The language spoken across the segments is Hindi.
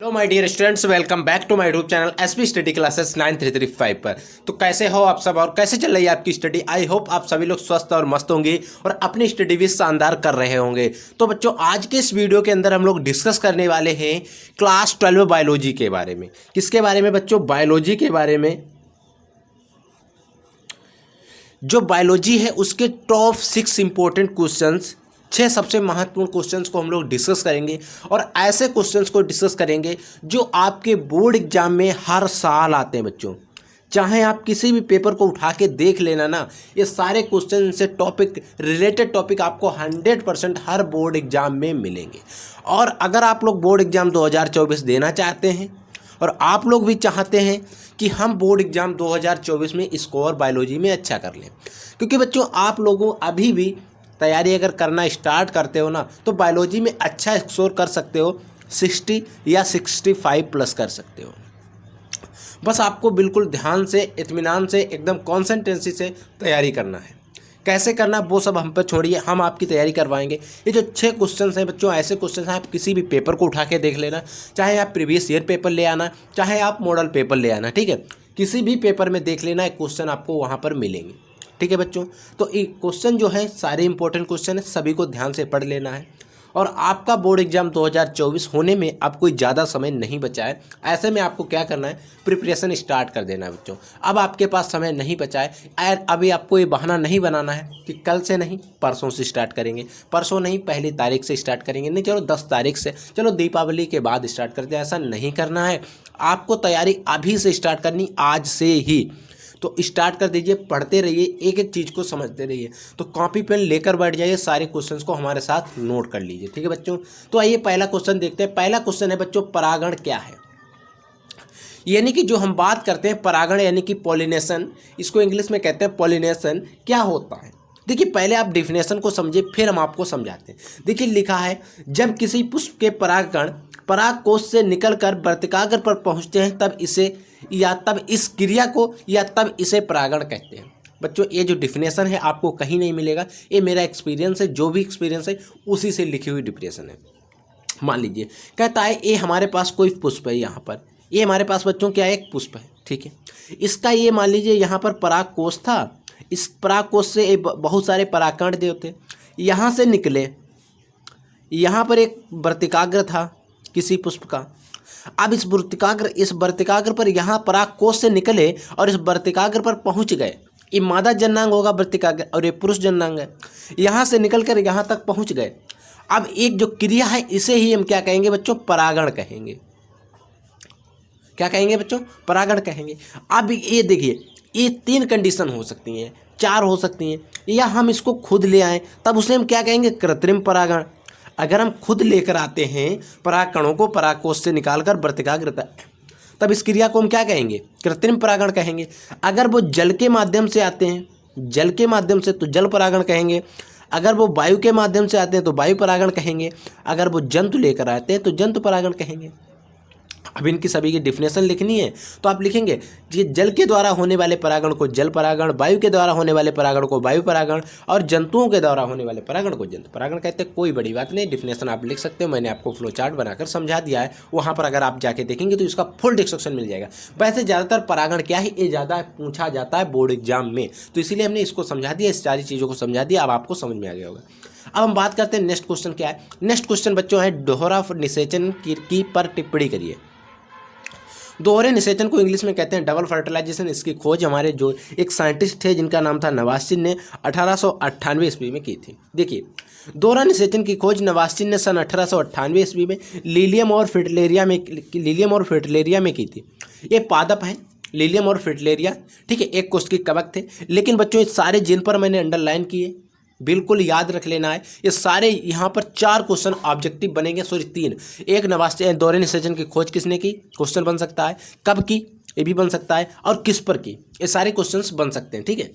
Hello my dear students, welcome back to my YouTube channel SP study classes 9335 पर। तो कैसे हो आप सब और कैसे चल रही है आपकी स्टडी। आई होप आप सभी लोग स्वस्थ और मस्त होंगे और अपनी स्टडी भी शानदार कर रहे होंगे। तो बच्चों, आज के इस वीडियो के अंदर हम लोग डिस्कस करने वाले हैं क्लास 12 बायोलॉजी के बारे में। किसके बारे में बच्चों? बायोलॉजी के बारे में। जो बायोलॉजी है उसके टॉप 6 इंपॉर्टेंट क्वेश्चंस, 6 सबसे महत्वपूर्ण क्वेश्चंस को हम लोग डिस्कस करेंगे और ऐसे क्वेश्चंस को डिस्कस करेंगे जो आपके बोर्ड एग्जाम में हर साल आते हैं बच्चों। चाहे आप किसी भी पेपर को उठा के देख लेना ना, ये सारे क्वेश्चन से टॉपिक रिलेटेड टॉपिक आपको 100% हर बोर्ड एग्जाम में मिलेंगे। और अगर आप लोग बोर्ड एग्जाम 2024 देना चाहते हैं और आप लोग भी चाहते हैं कि हम बोर्ड एग्जाम 2024 में स्कोर बायोलॉजी में अच्छा कर लें, क्योंकि बच्चों आप लोगों अभी भी तैयारी अगर करना स्टार्ट करते हो ना तो बायोलॉजी में अच्छा स्कोर कर सकते हो, 60 या 65 प्लस कर सकते हो। बस आपको बिल्कुल ध्यान से, इत्मीनान से, एकदम कॉन्सेंट्रेंसी से तैयारी करना है। कैसे करना वो सब हम पर छोड़िए, हम आपकी तैयारी करवाएंगे। ये जो 6 क्वेश्चन हैं बच्चों, ऐसे क्वेश्चन हैं आप किसी भी पेपर को उठा के देख लेना, चाहे आप प्रीवियस ईयर पेपर ले आना, चाहे आप मॉडल पेपर ले आना, ठीक है। किसी भी पेपर में देख लेना, एक क्वेश्चन आपको वहाँ पर मिलेंगे, ठीक है बच्चों। तो ये क्वेश्चन जो है सारे इंपॉर्टेंट क्वेश्चन है, सभी को ध्यान से पढ़ लेना है। और आपका बोर्ड एग्जाम 2024 होने में अब कोई ज़्यादा समय नहीं बचा है। ऐसे में आपको क्या करना है, प्रिपरेशन स्टार्ट कर देना है बच्चों। अब आपके पास समय नहीं बचा है और अभी आपको ये बहाना नहीं बनाना है कि कल से नहीं, परसों से स्टार्ट करेंगे, परसों नहीं, पहली तारीख से स्टार्ट करेंगे, नहीं चलो 10 तारीख से, चलो दीपावली के बाद स्टार्ट करते हैं। ऐसा नहीं करना है, आपको तैयारी अभी से स्टार्ट करनी, आज से ही। तो स्टार्ट कर दीजिए, पढ़ते रहिए, एक एक चीज़ को समझते रहिए। तो कॉपी पेन लेकर बैठ जाइए, सारे क्वेश्चंस को हमारे साथ नोट कर लीजिए, ठीक है बच्चों। तो आइए पहला क्वेश्चन देखते हैं। पहला क्वेश्चन है बच्चों, परागण क्या है। यानी कि जो हम बात करते हैं परागण यानी कि पॉलिनेशन, इसको इंग्लिश में कहते हैं पॉलिनेशन, क्या होता है। देखिए पहले आप डेफिनेशन को समझिए, फिर हम आपको समझाते हैं। देखिए लिखा है, जब किसी पुष्प के परागकण परागकोश से निकलकर वर्तिकाग्र पर पहुंचते हैं तब इसे या तब इस क्रिया को या तब इसे परागण कहते हैं। बच्चों ये जो डिफिनेशन है आपको कहीं नहीं मिलेगा, ये मेरा एक्सपीरियंस है, जो भी एक्सपीरियंस है उसी से लिखी हुई डिफिनेशन है। मान लीजिए कहता है ये हमारे पास कोई पुष्प है, यहाँ पर ये हमारे पास बच्चों क्या है, एक पुष्प है, ठीक है। इसका ये मान लीजिए यहाँ पर परागकोश था, इस परागकोश से बहुत सारे परागकण जो थे यहाँ से निकले, यहाँ पर एक वर्तिकाग्र था किसी पुष्प का। अब इस वर्तिकाग्र पर यहाँ परागकोश से निकले और इस वर्तिकाग्र पर पहुँच गए। ये मादा जन्नांग होगा वर्तिकाग्र और ये पुरुष जन्नांग है। यहाँ से निकलकर यहाँ तक पहुँच गए। अब एक जो क्रिया है इसे ही हम क्या कहेंगे बच्चों, परागण कहेंगे। क्या कहेंगे बच्चों, परागण कहेंगे। अब ये देखिए, ये 3 कंडीशन हो सकती हैं, 4 हो सकती हैं, या हम इसको खुद ले आएँ तब उसे हम क्या कहेंगे, कृत्रिम परागण। अगर हम खुद लेकर आते हैं परागकणों को परागकोश से निकालकर वर्तिकाग्र तक, तब इस क्रिया को हम क्या कहेंगे, कृत्रिम परागण कहेंगे। अगर वो जल के माध्यम से आते हैं, जल के माध्यम से, तो जल परागण कहेंगे। अगर वो वायु के माध्यम से आते हैं तो वायु परागण कहेंगे। अगर वो जंतु लेकर आते हैं तो जंतु परागण कहेंगे। अब इनकी सभी की डिफिनेशन लिखनी है तो आप लिखेंगे कि जल के द्वारा होने वाले परागण को जल परागण, वायु के द्वारा होने वाले परागण को वायु परागण और जंतुओं के द्वारा होने वाले परागण को जंतु परागण कहते हैं। कोई बड़ी बात नहीं, डिफिनेशन आप लिख सकते हो, मैंने आपको फ्लो चार्ट बनाकर समझा दिया है, वहाँ पर अगर आप जाके देखेंगे तो इसका फुल डिस्क्रिप्शन मिल जाएगा। वैसे ज़्यादातर परागण क्या है ये ज़्यादा पूछा जाता है बोर्ड एग्जाम में, तो इसीलिए हमने इसको समझा दिया, इस सारी चीज़ों को समझा दिया, अब आपको समझ में आ गया होगा। अब हम बात करते हैं नेक्स्ट क्वेश्चन क्या है। नेक्स्ट क्वेश्चन बच्चों है, दोहरा निषेचन की पर टिप्पणी करिए। दोहरे निषेचन को इंग्लिश में कहते हैं डबल फर्टिलाइजेशन। इसकी खोज हमारे जो एक साइंटिस्ट थे जिनका नाम था नवास्चिन ने 1898 ईस्वी में की थी। देखिए दोहरा निषेचन की खोज नवास्चिन ने सन 1898 ईस्वी में लीलियम और फ्रिटलेरिया में की थी। ये पादप हैं लीलियम और फ्रिटलेरिया, ठीक है, एक कोष की कवक थे। लेकिन बच्चों इस सारे जिन पर मैंने अंडरलाइन किए बिल्कुल याद रख लेना है। ये सारे यहाँ पर 4 क्वेश्चन ऑब्जेक्टिव बनेंगे, सॉरी 3। एक नवास्चिन दोहरे निषेचन की खोज किसने की, क्वेश्चन बन सकता है, कब की ये भी बन सकता है, और किस पर की, ये सारे क्वेश्चंस बन सकते हैं, ठीक है।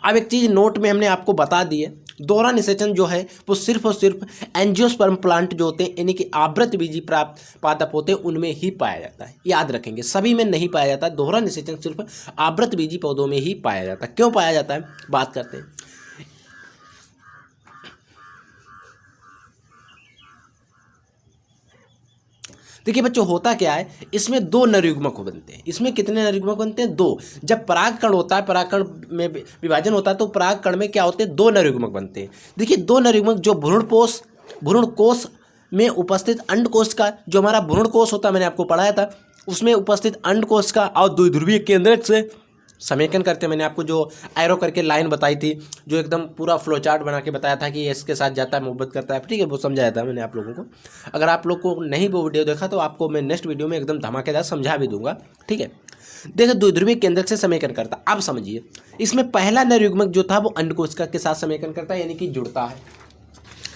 अब एक चीज़ नोट में हमने आपको बता दी है, दोहरा निषेचन जो है वो सिर्फ और सिर्फ एंजियोस्पर्म प्लांट जो होते हैं यानी कि आवृत बीजी प्राप्त पादप होते हैं उनमें ही पाया जाता है। याद रखेंगे, सभी में नहीं पाया जाता। दोहरा निषेचन सिर्फ आवृत बीजी पौधों में ही पाया जाता है। क्यों पाया जाता है, बात करते हैं। देखिए बच्चों होता क्या है, इसमें 2 नरयुग्मक बनते हैं। इसमें कितने नरयुग्मक बनते हैं? 2। जब परागकण होता है, परागकण में विभाजन होता है, तो परागकण में क्या होते हैं? 2 नरयुग्मक बनते हैं। देखिए 2 नरयुग्मक जो भ्रूण कोश में उपस्थित अंडकोश का, जो हमारा भ्रूण कोश होता है, मैंने आपको पढ़ाया था, उसमें उपस्थित अंडकोश का और द्विध्रुवीय केंद्रक से समेकन करते हैं। मैंने आपको जो एरो करके लाइन बताई थी, जो एकदम पूरा फ्लो चार्ट बना के बताया था कि ये इसके साथ जाता है, मोहब्बत करता है, ठीक है, वो समझाया था मैंने आप लोगों को। अगर आप लोग को नहीं वो वीडियो देखा तो आपको मैं नेक्स्ट वीडियो में एकदम धमाकेदार समझा भी दूंगा, ठीक है। देखो द्विध्रुवीय केंद्रक से समेकन करता। अब समझिए, इसमें पहला नरयुग्मक जो था वो अंडकोशिका के साथ समेकन करता है, यानी कि जुड़ता है।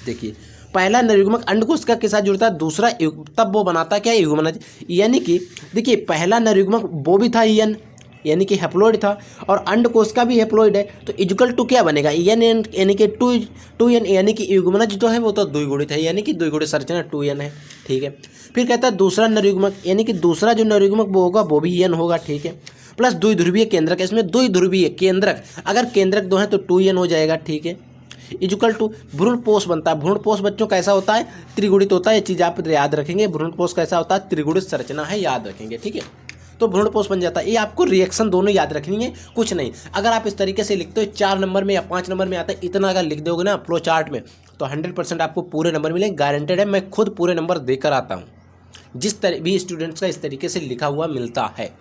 देखिए पहला नरयुग्मक अंडकोशिका के साथ जुड़ता है, दूसरा तब वो बनाता क्या? युग्मनज। यानी कि देखिए पहला नरयुग्मक वो भी था EN, यानी कि हैप्लॉइड था, और अंडकोशिका भी हैप्लॉइड है, तो इक्वल टू क्या बनेगा? EN यानी कि 2N, यानी कि युग्मनज जो है वो तो द्विगुणित है, यानी कि द्विगुणित संरचना 2N है, ठीक है। फिर कहता है दूसरा नरयुग्मक, यानी कि दूसरा जो नरयुग्मक वो होगा वो भी EN होगा, ठीक है, प्लस द्विध्रुवीय केंद्रक। इसमें द्विध्रुवीय केंद्रक, अगर केंद्रक 2 है तो 2N हो जाएगा, ठीक है, इक्वल टू भ्रूणपोष बनता है। भ्रूणपोष बच्चों कैसा होता है? त्रिगुणित होता है, ये चीज़ आप याद रखेंगे। भ्रूणपोष कैसा होता है? त्रिगुणित संरचना है, याद रखेंगे, ठीक है। तो भ्रूणपोष बन जाता है। ये आपको रिएक्शन दोनों याद रखनी है, कुछ नहीं। अगर आप इस तरीके से लिखते हो 4 नंबर में या 5 नंबर में आता है, इतना अगर लिख दोगे ना फ्लो चार्ट में, तो 100% आपको पूरे नंबर मिलेंगे, गारंटेड है। मैं खुद पूरे नंबर देकर आता हूँ, जिस तरह भी स्टूडेंट्स का इस तरीके से लिखा हुआ मिलता है,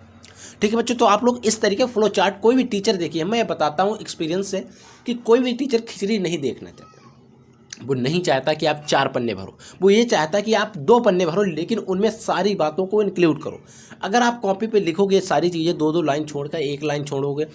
ठीक है बच्चों। तो आप लोग इस तरीके फ्लो चार्ट, कोई भी टीचर देखिए, मैं बताता हूँ एक्सपीरियंस से कि कोई भी टीचर खिचड़ी नहीं देखना चाहता। वो नहीं चाहता कि आप 4 पन्ने भरो, वो ये चाहता कि आप 2 पन्ने भरो, लेकिन उनमें सारी बातों को इंक्लूड करो। अगर आप कॉपी पे लिखोगे सारी चीज़ें, 2-2 लाइन छोड़कर 1 लाइन छोड़ोगे,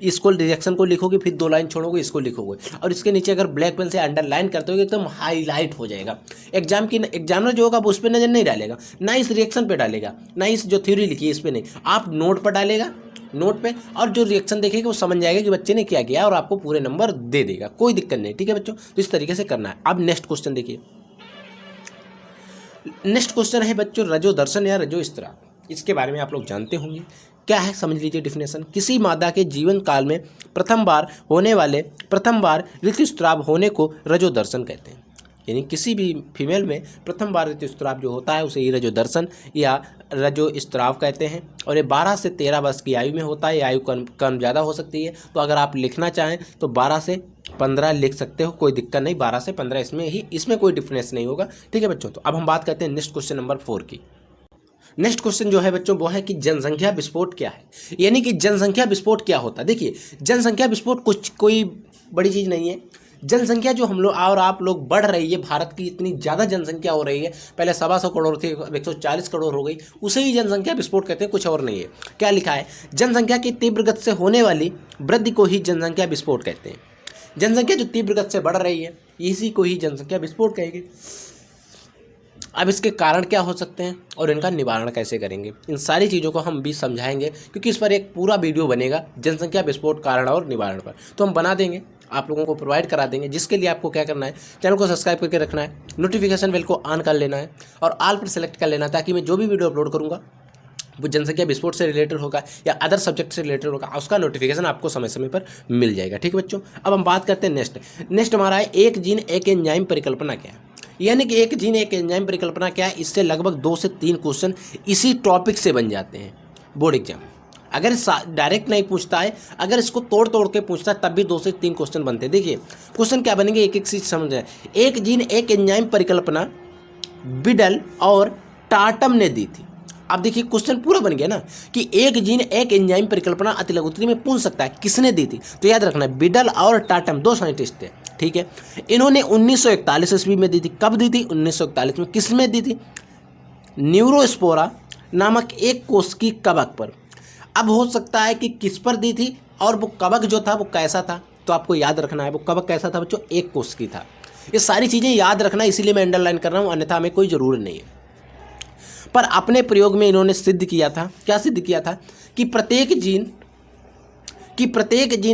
इसको रिएक्शन को लिखोगे, फिर 2 लाइन छोड़ोगे, इसको लिखोगे, और इसके नीचे अगर ब्लैक पेन से अंडरलाइन करते हो एकदम हाईलाइट हो जाएगा। एग्जामिनर जो होगा वो उस पर नज़र नहीं डालेगा, ना इस रिएक्शन पे डालेगा, ना इस जो थ्योरी लिखी है इस पर नहीं, आप नोट पर डालेगा, नोट पे, और जो रिएक्शन देखेगा वो समझ जाएगा कि बच्चे ने क्या किया, और आपको पूरे नंबर दे देगा, कोई दिक्कत नहीं, ठीक है बच्चों। तो इस तरीके से करना है। अब नेक्स्ट क्वेश्चन देखिए, नेक्स्ट क्वेश्चन है बच्चों रजो दर्शन या रजो स्त्राव। इसके बारे में आप लोग जानते होंगे, क्या है समझ लीजिए डेफिनेशन। किसी मादा के जीवन काल में प्रथम बार ऋतुस्राव होने को रजो दर्शन कहते हैं। यानी किसी भी फीमेल में प्रथम बार ऋतुस्राव जो होता है उसे ही रजो दर्शन या रजो स्त्राव कहते हैं, और ये 12 से 13 वर्ष की आयु में होता है। ये आयु कम ज़्यादा हो सकती है, तो अगर आप लिखना चाहें तो 12 से 15 लिख सकते हो, कोई दिक्कत नहीं। 12 से 15 इसमें कोई डिफरेंस नहीं होगा, ठीक है बच्चों। तो अब हम बात करते हैं नेक्स्ट क्वेश्चन नंबर 4 की। नेक्स्ट क्वेश्चन जो है बच्चों वो है कि जनसंख्या विस्फोट क्या है, यानी कि जनसंख्या विस्फोट क्या होता है। देखिए जनसंख्या विस्फोट कोई बड़ी चीज़ नहीं है। जनसंख्या जो हम लोग और आप लोग बढ़ रही है, भारत की इतनी ज़्यादा जनसंख्या हो रही है, पहले 125 करोड़ थी, 140 करोड़ हो गई, उसे ही जनसंख्या विस्फोट कहते हैं, कुछ और नहीं है। क्या लिखा है? जनसंख्या की तीव्र गति से होने वाली वृद्धि को ही जनसंख्या विस्फोट कहते हैं। जनसंख्या जो तीव्र गति से बढ़ रही है, इसी को ही जनसंख्या विस्फोट कहेंगे। अब इसके कारण क्या हो सकते हैं और इनका निवारण कैसे करेंगे, इन सारी चीज़ों को हम भी समझाएंगे, क्योंकि इस पर एक पूरा वीडियो बनेगा जनसंख्या विस्फोट कारण और निवारण पर, तो हम बना देंगे, आप लोगों को प्रोवाइड करा देंगे। जिसके लिए आपको क्या करना है, चैनल को सब्सक्राइब करके रखना है, नोटिफिकेशन बेल को ऑन कर लेना है और ऑल पर सेलेक्ट कर लेना है, ताकि मैं जो भी वीडियो अपलोड करूँगा वो जनसंख्या विस्फोट से रिलेटेड होगा या अदर सब्जेक्ट से रिलेटेड होगा, उसका नोटिफिकेशन आपको समय समय पर मिल जाएगा, ठीक है बच्चों। अब हम बात करते हैं नेक्स्ट हमारा है एक जीन एक एंजाइम परिकल्पना क्या है। यानी कि एक जीन एक एंजाइम परिकल्पना क्या है, इससे लगभग 2 से 3 क्वेश्चन इसी टॉपिक से बन जाते हैं बोर्ड एग्जाम। अगर डायरेक्ट नहीं पूछता है, अगर इसको तोड़ के पूछता है, तब भी 2 से 3 क्वेश्चन बनते हैं। देखिए क्वेश्चन क्या बनेंगे, एक एक चीज समझ जाए। एक जीन एक एंजाइम परिकल्पना बिडल और टाटम ने दी थी। अब देखिए क्वेश्चन पूरा बन गया ना कि एक जीन एक एंजाइम परिकल्पना अति लघु उत्तरी में पूछ सकता है किसने दी थी, तो याद रखना है बिडल और टाटम 2 साइंटिस्ट थे, ठीक है। इन्होंने 1941 ईस्वी में दी थी। कब दी थी? 1941 में। किस में दी थी? न्यूरोस्पोरा नामक एक कोश की कवक पर। अब हो सकता है कि किस पर दी थी और वो कवक जो था वो कैसा था, तो आपको याद रखना है वो कवक कैसा था बच्चों, एक कोश की था। ये सारी चीज़ें याद रखना, इसीलिए मैं अंडरलाइन कर रहा हूँ, अन्यथा हमें कोई ज़रूरत नहीं है। पर अपने प्रयोग में इन्होंने सिद्ध किया था, क्या सिद्ध किया था कि प्रत्येक जीन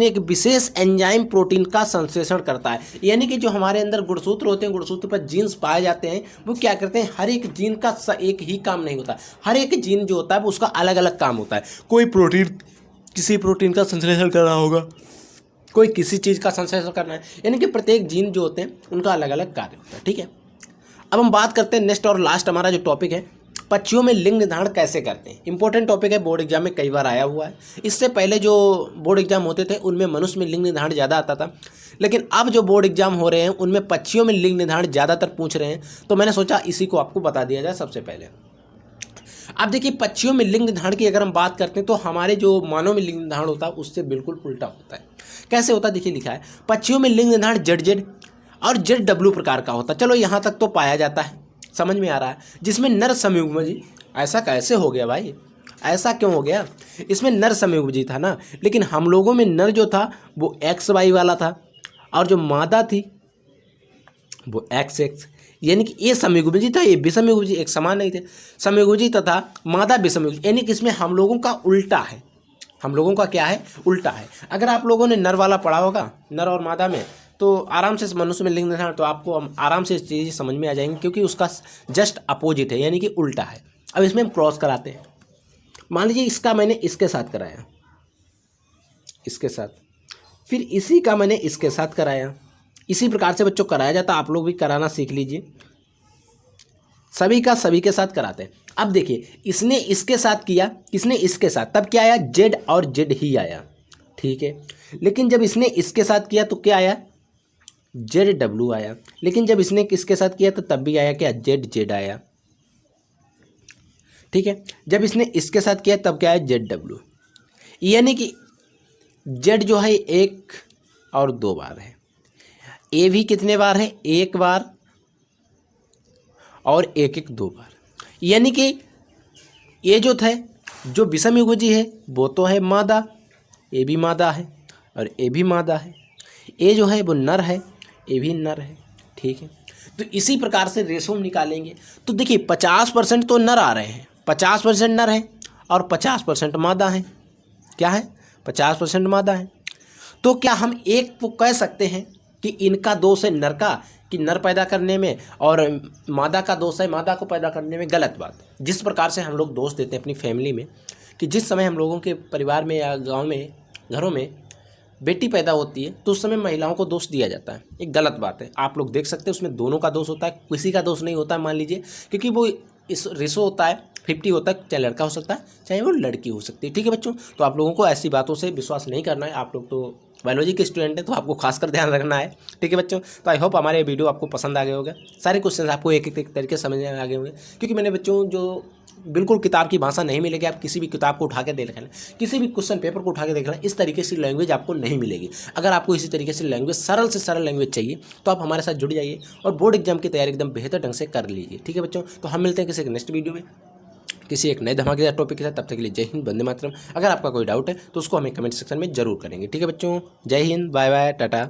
एक विशेष एंजाइम प्रोटीन का संश्लेषण करता है। यानी कि जो हमारे अंदर गुणसूत्र होते हैं, गुणसूत्र पर जीन्स पाए जाते हैं, वो क्या करते हैं, हर एक जीन का एक ही काम नहीं होता। हर एक जीन जो होता है वो उसका अलग अलग काम होता है। कोई प्रोटीन किसी प्रोटीन का संश्लेषण कर रहा होगा, कोई किसी चीज़ का संश्लेषण करना है, यानी कि प्रत्येक जीन जो होते हैं उनका अलग अलग कार्य होता है, ठीक है। अब हम बात करते हैं नेक्स्ट और लास्ट हमारा जो टॉपिक है पक्षियों में लिंग निर्धारण कैसे करते हैं। इंपॉर्टेंट टॉपिक है, बोर्ड एग्जाम में कई बार आया हुआ है। इससे पहले जो बोर्ड एग्जाम होते थे उनमें मनुष्य में लिंग निर्धारण ज़्यादा आता था, लेकिन अब जो बोर्ड एग्जाम हो रहे हैं उनमें पक्षियों में लिंग निर्धारण ज़्यादातर पूछ रहे हैं, तो मैंने सोचा इसी को आपको बता दिया जाए सबसे पहले। अब देखिए, पक्षियों में लिंग निर्धारण की अगर हम बात करते हैं तो हमारे जो मानव में लिंग निर्धारण होता है उससे बिल्कुल उल्टा होता है। कैसे होता है देखिए, लिखा है पक्षियों में लिंग निर्धारण जेड और जेड प्रकार का होता है। चलो यहाँ तक तो पाया जाता है, समझ में आ रहा है। जिसमें नर संयुग्मजी, ऐसा कैसे हो गया भाई, ऐसा क्यों हो गया, इसमें नर संयुग्मजी था ना, लेकिन हम लोगों में नर जो था वो XY वाला था और जो मादा थी वो XX, यानी कि ये संयुग्मजी था, ये विषमयुग्मजी, एक समान नहीं थे। संयुग्मजी तथा मादा विषमयुग्मजी, यानी कि इसमें हम लोगों का उल्टा है। हम लोगों का क्या है, उल्टा है। अगर आप लोगों ने नर वाला पढ़ा होगा, नर और मादा में, तो आराम से मनुष्य में लिंग निर्धारण तो आपको आराम से चीज़ें समझ में आ जाएंगी, क्योंकि उसका जस्ट अपोजिट है, यानी कि उल्टा है। अब इसमें हम क्रॉस कराते हैं। मान लीजिए इसका मैंने इसके साथ कराया, इसके साथ, फिर इसी का मैंने इसके साथ कराया। इसी प्रकार से बच्चों कराया जाता, आप लोग भी कराना सीख लीजिए। सभी का सभी के साथ कराते हैं। अब देखिए, इसने इसके साथ किया, किसने इसके साथ, तब क्या आया, जेड और जेड ही आया, ठीक है। लेकिन जब इसने इसके साथ किया तो क्या आया, ZW आया। लेकिन जब इसने किसके साथ किया तो तब भी आया क्या, ZZ आया, ठीक है। जब इसने इसके साथ किया तब क्या है, ZW, यानी कि Z जो है 1 और 2 बार है, A भी कितने बार है, 1 बार और 1 2 बार, यानी कि ये जो थे, जो विषमयुग्मजी है वो तो है मादा, ए भी मादा है और ए भी मादा है। ए जो है वो नर है, ए भी नर है, ठीक है। तो इसी प्रकार से रेशो निकालेंगे तो देखिए 50% तो नर आ रहे हैं, 50% नर है और 50% मादा है। क्या है, 50% मादा है। तो क्या हम एक को कह सकते हैं कि इनका दोष है नर का, कि नर पैदा करने में, और मादा का दोष है मादा को पैदा करने में? गलत बात। जिस प्रकार से हम लोग दोष देते हैं अपनी फैमिली में, कि जिस समय हम लोगों के परिवार में या गांव में, घरों में बेटी पैदा होती है तो उस समय महिलाओं को दोष दिया जाता है, एक गलत बात है। आप लोग देख सकते हैं उसमें दोनों का दोष होता है, किसी का दोष नहीं होता है, मान लीजिए, क्योंकि वो इस रेशो होता है 50 होता है, चाहे लड़का हो सकता है चाहे वो लड़की हो सकती है, ठीक है बच्चों। तो आप लोगों को ऐसी बातों से विश्वास नहीं करना है। आप लोग तो बायोलॉजी के स्टूडेंट हैं तो आपको खासकर ध्यान रखना है, ठीक है बच्चों। तो आई होप हमारे वीडियो आपको पसंद आ गए होगा, सारे क्वेश्चन आपको एक एक तरीके से समझ में आ गए होंगे, क्योंकि मैंने बच्चों जो बिल्कुल किताब की भाषा नहीं मिलेगी, आप किसी भी किताब को उठा के देख लेना, किसी भी क्वेश्चन पेपर को उठा के देख लेना, इस तरीके से लैंग्वेज आपको नहीं मिलेगी। अगर आपको इसी तरीके से लैंग्वेज, सरल से सरल लैंग्वेज चाहिए तो आप हमारे साथ जुड़ जाइए और बोर्ड एग्जाम की तैयारी एकदम बेहतर ढंग से कर लीजिए, ठीक है बच्चों। तो हम मिलते हैं किसी एक नेक्स्ट वीडियो में किसी एक नए धमाकेदार टॉपिक के साथ। तब तक के लिए जय हिंद, वंदे मातरम। अगर आपका कोई डाउट है तो उसको हमें कमेंट सेक्शन में जरूर करेंगे, ठीक है बच्चों। जय हिंद, बाय बाय, टाटा।